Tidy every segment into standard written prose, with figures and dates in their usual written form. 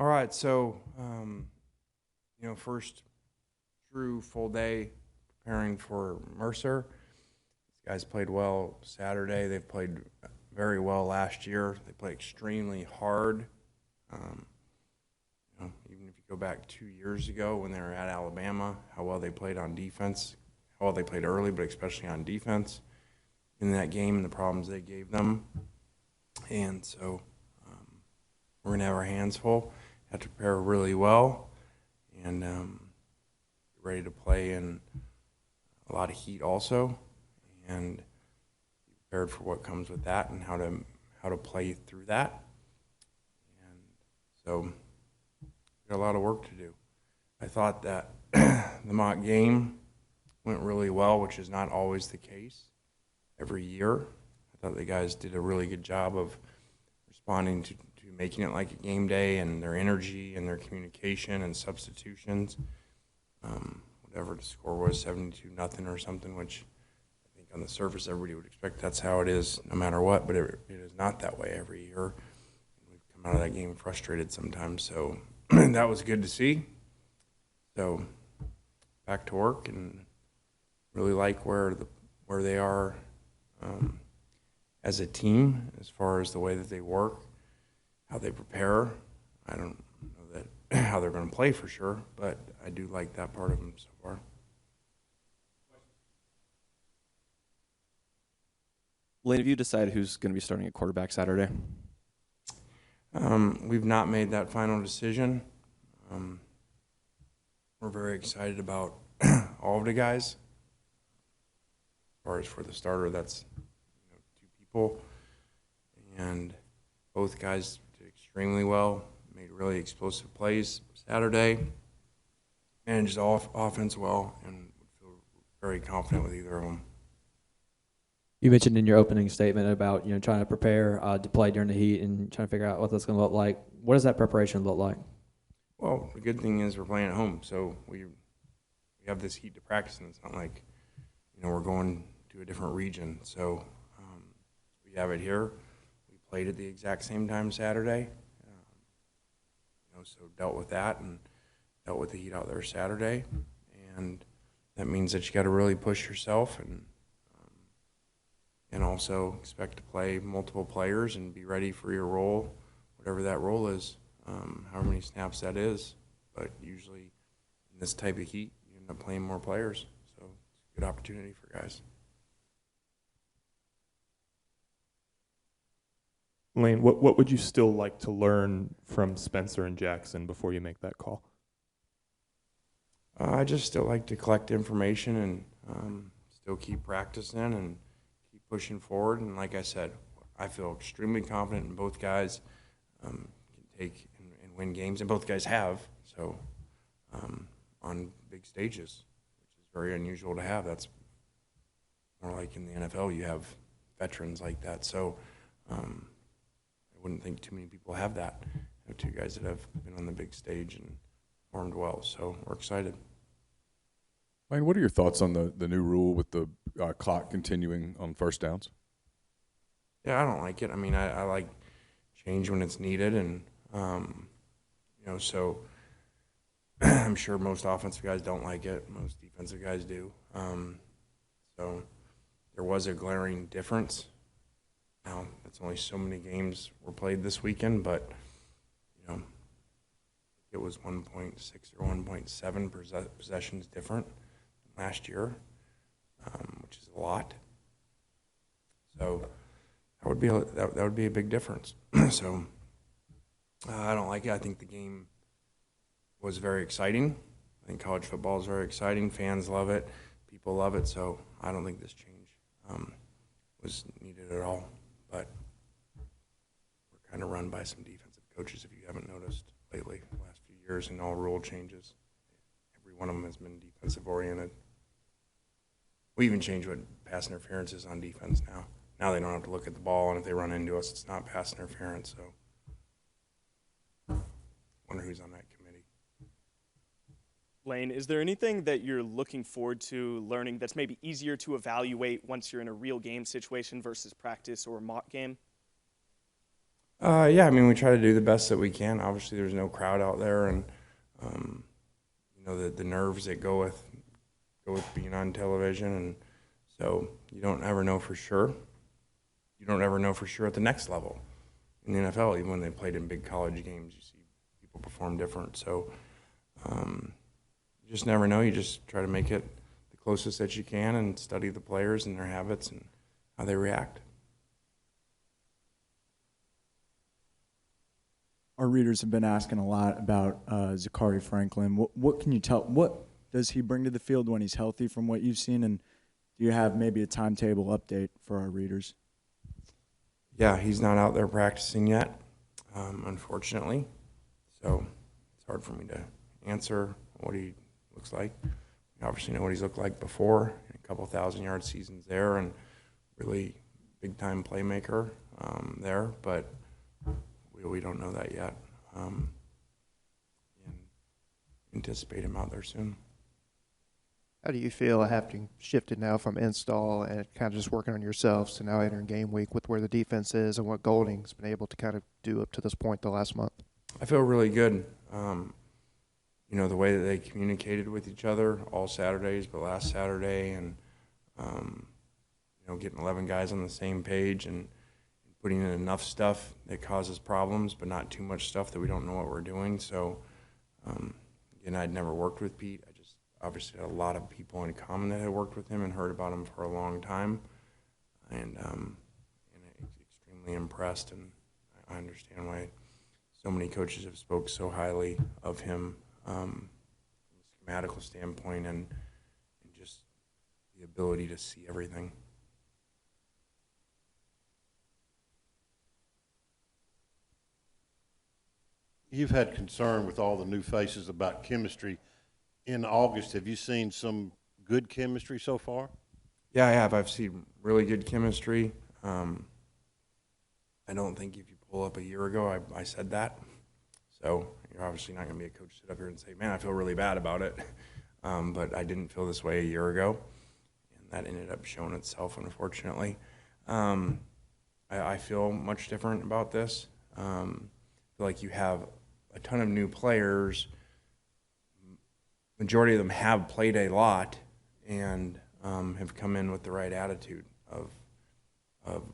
All right, so first true full day preparing for Mercer. These guys played well Saturday. They've played very well last year. They played extremely hard. Even if you go back 2 years ago when they were at Alabama, how well they played on defense, how well they played early, but especially on defense in that game and the problems they gave them. And so we're going to have our hands full. Have to prepare really well and get ready to play in a lot of heat also, and be prepared for what comes with that and how to play through that. And so we got a lot of work to do. I thought that the mock game went really well, which is not always the case every year. I thought the guys did a really good job of responding to making it like a game day, and their energy and their communication and substitutions. Whatever the score was, 72-0 or something, which I think on the surface everybody would expect that's how it is no matter what, but it is not that way every year. We've come out of that game frustrated sometimes, so that was good to see. So back to work, and really like where they are as a team as far as the way that they work, how they prepare. I don't know that how they're going to play for sure, but I do like that part of them so far. Lane, have you decided who's going to be starting at quarterback Saturday? We've not made that final decision. We're very excited about all of the guys. As far as for the starter, that's 2 people, and both guys did extremely well, made really explosive plays Saturday, and just offense well, and feel very confident with either of them. You mentioned in your opening statement about trying to prepare to play during the heat and trying to figure out what that's going to look like. What does that preparation look like? Well, the good thing is we're playing at home, so we have this heat to practice in. It's not like we're going to a different region, so we have it here. We played at the exact same time Saturday, so dealt with that and dealt with the heat out there Saturday, and that means that you got to really push yourself and also expect to play multiple players and be ready for your role, whatever that role is, however many snaps that is. But usually in this type of heat, you end up playing more players, so it's a good opportunity for guys. Lane, what would you still like to learn from Spencer and Jackson before you make that call? I just still like to collect information and still keep practicing and keep pushing forward. And like I said, I feel extremely confident in both guys can take and win games, and both guys have, so on big stages, which is very unusual to have. That's more like in the NFL, you have veterans like that. So I wouldn't think too many people have that. I have 2 guys that have been on the big stage and performed well, so we're excited. Lane, what are your thoughts on the new rule with the clock continuing on first downs? Yeah, I don't like it. I mean, I like change when it's needed, and so I'm sure most offensive guys don't like it. Most defensive guys do. So there was a glaring difference. Now, it's only so many games were played this weekend, but it was 1.6 or 1.7 possessions different than last year, which is a lot. So that would be a big difference. So I don't like it. I think the game was very exciting. I think college football is very exciting. Fans love it. People love it. So I don't think this change was needed at all. But we're kind of run by some defensive coaches, if you haven't noticed lately, the last few years, and all rule changes. Every one of them has been defensive oriented. We even changed what pass interference is on defense now. Now they don't have to look at the ball, and if they run into us, it's not pass interference. So wonder who's on that committee. Lane, is there anything that you're looking forward to learning that's maybe easier to evaluate once you're in a real game situation versus practice or a mock game? Yeah, I mean, we try to do the best that we can. Obviously, there's no crowd out there, and you know the nerves that go with being on television, and so you don't ever know for sure. You don't ever know for sure at the next level in the NFL. Even when they played in big college games, you see people perform different. So you just never know. You just try to make it the closest that you can, and study the players and their habits and how they react. Our readers have been asking a lot about Zachary Franklin. What can you tell? What does he bring to the field when he's healthy from what you've seen? And do you have maybe a timetable update for our readers? Yeah, he's not out there practicing yet, unfortunately. So it's hard for me to answer what he looks like. We obviously know what he's looked like before, a couple 1,000-yard seasons there, and really big-time playmaker there, but we don't know that yet. And anticipate him out there soon. How do you feel having shifted now from install and kind of just working on yourselves to now entering game week with where the defense is and what Golding's been able to kind of do up to this point the last month? I feel really good. You know, the way that they communicated with each other all Saturdays, but last Saturday, and you know, getting 11 guys on the same page and putting in enough stuff that causes problems, but not too much stuff that we don't know what we're doing. So, again, I'd never worked with Pete. I just obviously had a lot of people in common that had worked with him and heard about him for a long time, and extremely impressed. And I understand why so many coaches have spoke so highly of him from a schematical standpoint and just the ability to see everything. You've had concern with all the new faces about chemistry. In August, have you seen some good chemistry so far? Yeah, I have. I've seen really good chemistry. I don't think if you pull up a year ago, I said that. So you're obviously not going to be a coach sit up here and say, man, I feel really bad about it. But I didn't feel this way a year ago, and that ended up showing itself, unfortunately. I feel much different about this. I feel like you have a ton of new players. Majority of them have played a lot and have come in with the right attitude of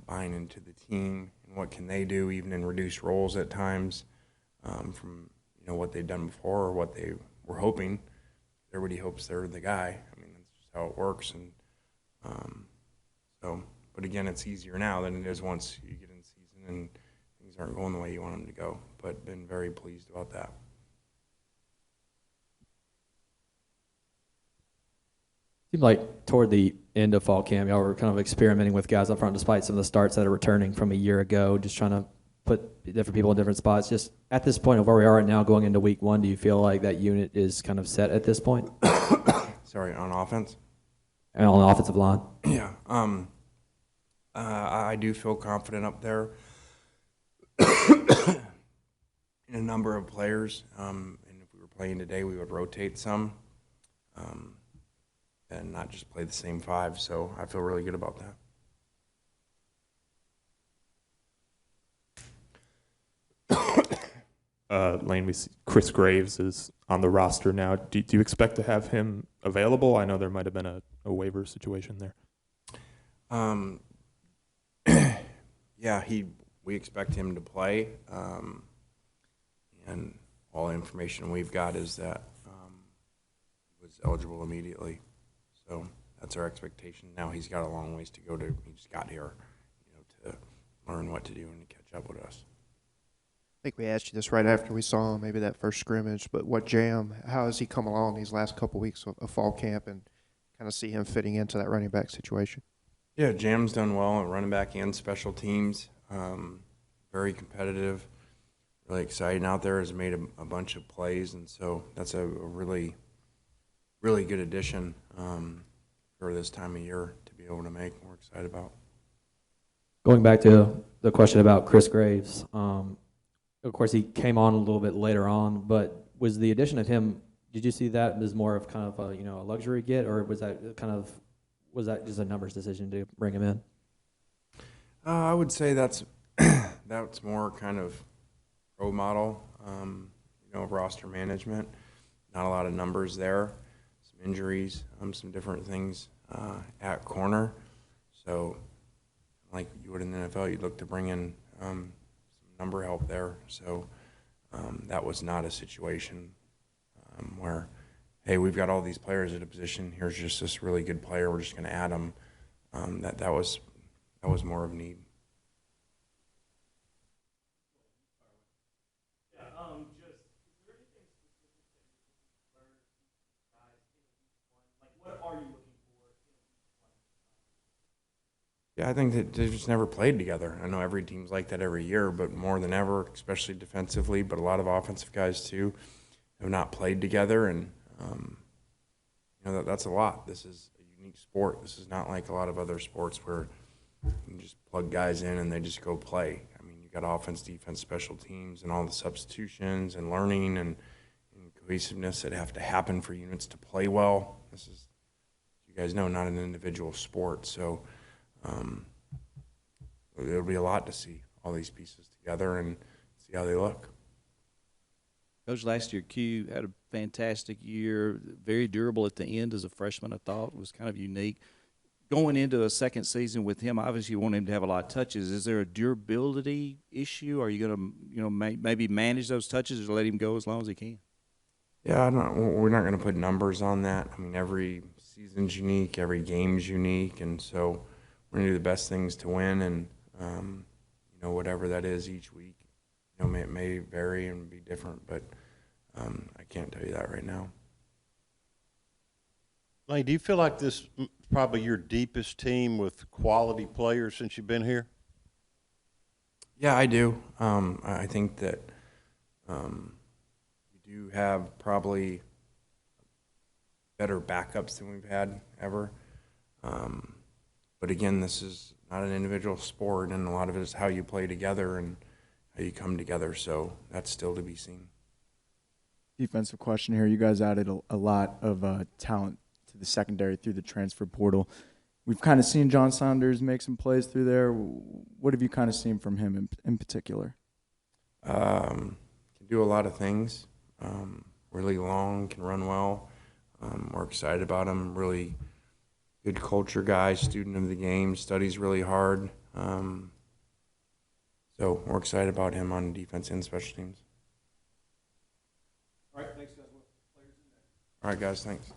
buying into the team and what can they do, even in reduced roles at times, from what they've done before or what they were hoping. Everybody hopes they're the guy. I mean, that's just how it works. And but again, it's easier now than it is once you get in season and things aren't going the way you want them to go. But been very pleased about that. Seemed like toward the end of fall camp, y'all were kind of experimenting with guys up front despite some of the starts that are returning from a year ago, just trying to put different people in different spots. Just at this point of where we are right now going into week one, do you feel like that unit is kind of set at this point? Sorry, on offense? And on the offensive line? Yeah. I do feel confident up there in a number of players. And if we were playing today, we would rotate some. And not just play the same five. So I feel really good about that. Lane, we see Chris Graves is on the roster now. Do you expect to have him available? I know there might have been a waiver situation there. Yeah, we expect him to play. And all the information we've got is that he was eligible immediately. So that's our expectation. Now he's got a long ways to go. He just got here, to learn what to do and to catch up with us. I think we asked you this right after we saw him, maybe that first scrimmage, but how has he come along these last couple weeks of fall camp and kind of see him fitting into that running back situation? Yeah, Jam's done well at running back and special teams. Very competitive, really exciting out there, has made a bunch of plays, and so that's a really, really good addition for this time of year to be able to make. We're excited about. Going back to the question about Chris Graves, of course he came on a little bit later on, but was the addition of him, did you see that as more of kind of a luxury get, or was that just a numbers decision to bring him in? I would say that's that's more kind of pro model, roster management. Not a lot of numbers there, some injuries, some different things at corner. So, like you would in the NFL, you'd look to bring in some number help there. So that was not a situation where, hey, we've got all these players at a position. Here's just this really good player. We're just going to add them. That was more of need. Yeah, I think that they just never played together. I know every team's like that every year, but more than ever, especially defensively, but a lot of offensive guys too, have not played together, and that's a lot. This is a unique sport. This is not like a lot of other sports where you can just plug guys in and they just go play. I mean, you got offense, defense, special teams, and all the substitutions and learning and cohesiveness that have to happen for units to play well. This is, you guys know, not an individual sport, so it'll be a lot to see all these pieces together and see how they look. Coach, last year, Q had a fantastic year, very durable at the end as a freshman, I thought. It was kind of unique. Going into a second season with him, obviously you want him to have a lot of touches. Is there a durability issue? Are you going to maybe manage those touches or let him go as long as he can? Yeah, we're not going to put numbers on that. I mean, every season's unique, every game's unique, and so we're going to do the best things to win, and whatever that is each week. It may vary and be different, but I can't tell you that right now. Lane, do you feel like this is probably your deepest team with quality players since you've been here? Yeah, I do. I think that we do have probably better backups than we've had ever. But again, this is not an individual sport, and a lot of it is how you play together and how you come together. So that's still to be seen. Defensive question here. You guys added a lot of talent to the secondary through the transfer portal. We've kind of seen John Saunders make some plays through there. What have you kind of seen from him in particular? Can do a lot of things. Really long, can run well. We're excited about him. Really good culture guy, student of the game, studies really hard. So we're excited about him on defense and special teams. All right, thanks, guys. All right, guys, thanks.